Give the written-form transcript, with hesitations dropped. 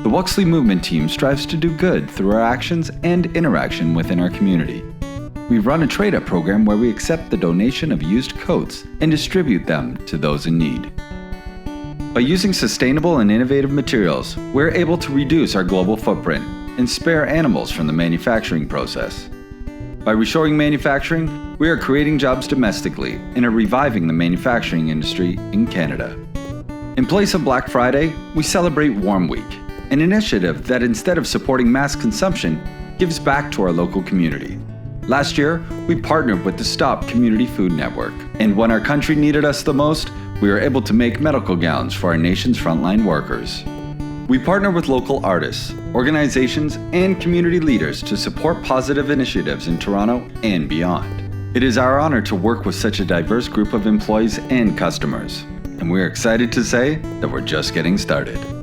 The Wuxly movement team strives to do good through our actions and interaction within our community. We run a trade-up program where we accept the donation of used coats and distribute them to those in need. By using sustainable and innovative materials, we're able to reduce our global footprint and spare animals from the manufacturing process. By reshoring manufacturing, we are creating jobs domestically and are reviving the manufacturing industry in Canada. In place of Black Friday, we celebrate Warm Week, an initiative that instead of supporting mass consumption, gives back to our local community. Last year, we partnered with the Stop Community Food Network, and when our country needed us the most, we were able to make medical gowns for our nation's frontline workers. We partner with local artists, organizations, and community leaders to support positive initiatives in Toronto and beyond. It is our honor to work with such a diverse group of employees and customers, and we're excited to say that we're just getting started.